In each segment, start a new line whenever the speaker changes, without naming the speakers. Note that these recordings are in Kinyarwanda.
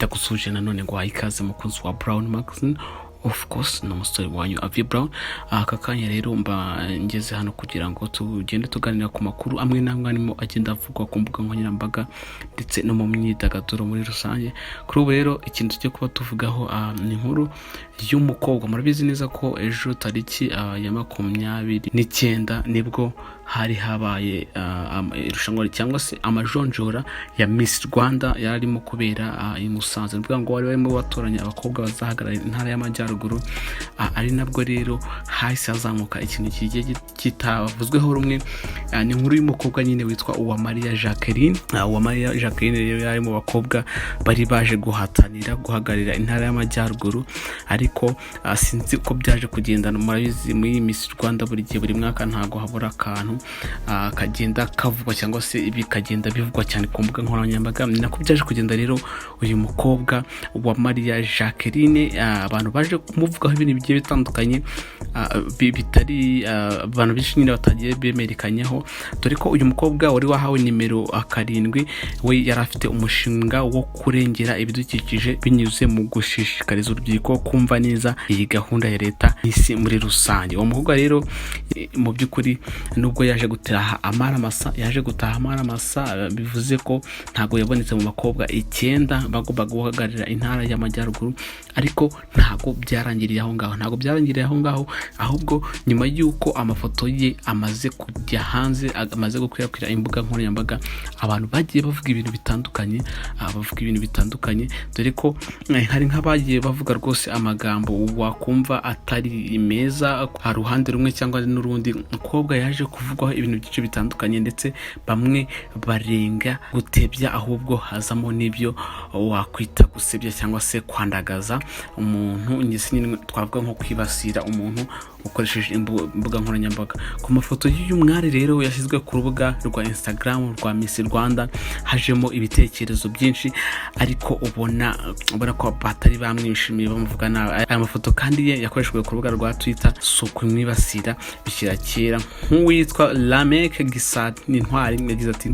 ndagusuje nanone ngo ikaze mukunzi wa Brown Magazine. Of course no musore wanyu Avi Brown. Aka kanya rero mba ngeze hano kugira ngo tugende tuganira ku makuru amwe namwe arimo agenda avugwa ku mbuga nkoranyambaga ndetse no mu myidagaduro muri rusange. Kuri ubu rero ikintu cyo kuba tuvugaho ni inkuru y'umukobwa. Murabizi neza ko ejo tariki ya 29 nibwo hari habaye irushanwa cyangwa se amajonjora ya Miss Rwanda yarimo kubera i Musanze. Nubwo ngo bari barimo batoranya abakobwa bazahagarara intara y'amajyaruguru, ari nabwo rero hahise hazamuka ikintu kigiye kitavuzweho rumwe. Ni inkuru y'umukobwa nyine witwa Uwamariya Jacqueline. Uwamariya Jacqueline rero yari mu bakobwa bari baje guhatanira guhagararira intara y'amajyaruguru, ariko sinzi ko byaje kugendana. Murabizi muri Miss Rwanda buri gihe buri mwaka ntago habura akantu kagenda kavugwa cyangwa se bikagenda bivugwa cyane ku mbuga nkoranyambaga. Nako byaje kugenda rero uyu mukobwa wa Maria Jacqueline, abantu baje kumuvugaho ibintu bigiye bitandukanye bitari abantu benshi nyine batagiye bemerekanyeho, dore ko uyu mukobwa wari wahawe nimero 7 we yari afite umushinga wo kurengera ibidukikije binyuze mu gushishikariza urubyiruko kumva neza iyi gahunda ya leta n'isi muri rusange. Uwo mukobwa rero mu by'ukuri nubwo yaje gutaha amaramasa, bivuze ko ntago yabonetse mu bakobwa 9 bagomba guhagararira intara y'amajyaruguru, ariko ntago byarangiriye aho ngaho, ahubwo nyuma y'uko amafoto ye amaze kujya hanze, amaze gukwirakwira imbuga nkoranyambaga, abantu bagiye bavuga ibintu bitandukanye, dore ko hari nk'abagiye bavuga rwose amagambo wakumva atari meza ha ruhande rumwe cyangwa n'urundi. Umukobwa yaje kuvugwaho ibintu byinshi bitandukanye, ndetse bamwe barenga gutebya, ahubwo hazamo n'ibyo wakwita gusebya cyangwa se kwandagaza umuntu, nyine twavuga nko kwibasira umuntu ukoresheje imbuga nkoranyambaga. Ku mafoto y'uyu mwari rero yashyizwe ku rubuga rwa Instagram rwa Miss Rwanda hajemo ibitekerezo byinshi, ariko ubona ko batari bamwishimiye bamuvuga nabi. Aya mafoto kandi ye yakoreshejwe ku rubuga rwa Twitter so kumwibasira bishyira kera. Nk'uwitwa Lamek Gisat n'intwari yagize ati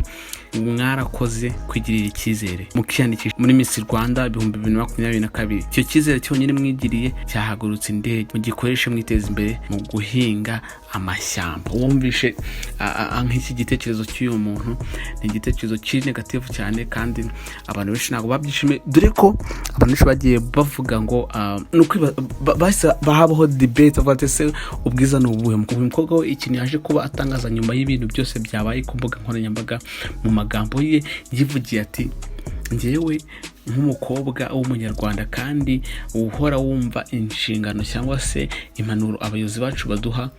mwarakoze kwigirira icyizere mukiyandikisha muri Miss Rwanda 2022. Icyo cyizere cyonyine mwigiriye cyahagurutse indege, mugikoreshe mwiteza imbere mu guhinga amashyamba. Wumvishe nk'iki gitekerezo cy'uyu muntu ni igitekerezo kiri negative cyane, kandi abantu benshi ntabwo babyishimiye, dore ko abantu benshi bagiye bavuga ngo bahabaho debate about se ubwiza n'ubuhe. Umukobwa we ikintu yaje kuba atangaza nyuma y'ibintu byose byabaye ku mbuga nkoranyambaga, mu magambo ye yivugiye ati njyewe nk'umukobwa w'umunyarwanda kandi uhora wumva inshingano cyangwa se impanuro abayobozi bacu baduha,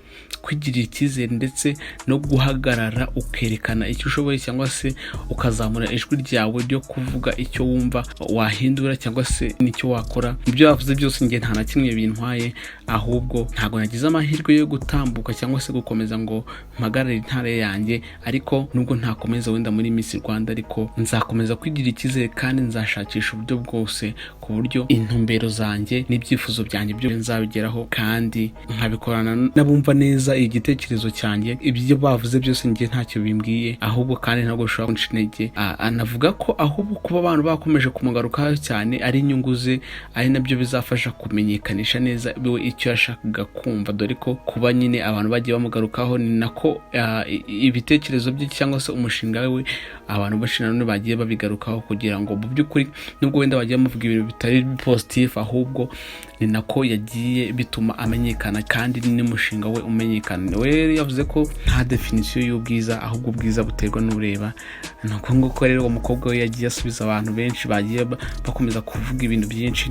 kwigirira icyizere ndetse no guhagarara ukerekana icyo ushoboye cyangwa se ukazamura ijwi ryawe ryo kuvuga icyo wumva wahindura cyangwa se n'icyo wakora. Ibyo bavuze byose njye nta na kimwe bintwaye, ahubwo ntago nagize amahirwe yo gutambuka cyangwa se gukomeza ngo mpagarare intare yanjye, ariko nubwo ntakomeza wenda muri Miss Rwanda, ariko nzakomeza kwigirira icyizere kandi nzashakisha uburyo bwose ku buryo intumbero zanjye n'ibyifuzo byanjye byo nzabigeraho, kandi nkabikorana n'abumva neza igitekerezo cyanjye. Ibyo bavuze byose njye ntacyo bimbwiye, ahubwo kandi ntabwo ushobora kunca intege. Anavuga ko ahubwo kuba abantu bakomeje kumugarukaho cyane ari inyungu ze, ari nabyo bizafasha kumenyekanisha neza icyo yashakaga kumva, dore ko kuba nyine abantu bagiye bamugarukaho ni nako ibitekerezo bye cyangwa se umushinga we abantu benshi nanone bagiye babigarukaho, kugira ngo mu by'ukuri nubwo wenda bagiye bamuvuga ibintu bitari positive, ahubwo ni nako yagiye bituma amenyekana kandi n'umushinga we umenyekana. We yavuze ko nta definition y'ubwiza, ahubwo ubwiza buterwa n'ureba. Nuko nguko rero umukobwa we yagiye asubiza abantu benshi bagiye bakomeza kuvuga ibintu byinshi.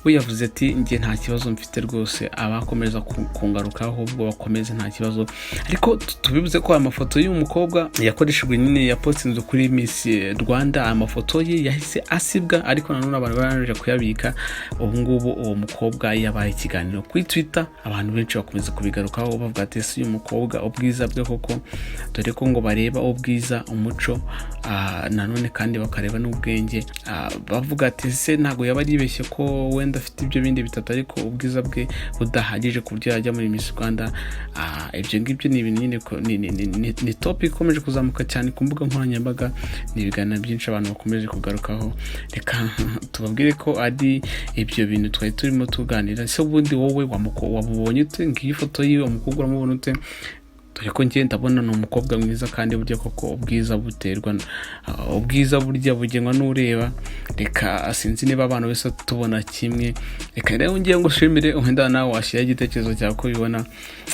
We yavuze ati njye nta kibazo mfite rwose, abakomeza kungarukaho ahubwo bakomeze nta kibazo. Ariko tubivuze ko amafoto y'uyu mukobwa yakoreshejwe nyine yapostinzwe kuri Miss Rwanda, amafoto ye yahise asibwa, ariko nanone abantu baraje kuyabika. Ubu ngubu uwo mukobwa yabaye ikiganiro kuri Twitter, abantu benshi bakomeza kubigarukaho bavuga ati si uyu mukobwa ubwiza bwe koko, dore ko ngo bareba ubwiza, umuco, nanone kandi bakareba n'ubwenge. Bavuga ati se ntago yaba yibeshye ko wenda wenda afite ibyo bindi bitatu ariko ubwiza bwe budahagije ku buryo yajya muri Miss Rwanda. Ibyo ngibyo ni ibintu nyine ni topic ikomeje kuzamuka cyane ku mbuga nkoranyambaga, ni ibiganiro byinshi abantu bakomeje kugarukaho. Reka tubabwire ko ari ibyo bintu twari turimo tuganira. Se ubundi wowe wamubonye ute? Ngiyi foto yiwe umukobwa uramubona ute? dore ko njye ndabona ni umukobwa mwiza kandi burya koko ubwiza buterwa ubwiza burya bugenwa n'ureba. Reka sinzi niba abantu bose tubona kimwe. Reka rero ngiye ngushimire, wenda nawe washyira igitekerezo cyawe ko bibona.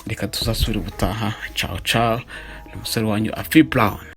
Reka tuzasubira ubutaha. Ciao ciao. Umusore wanyu Afite.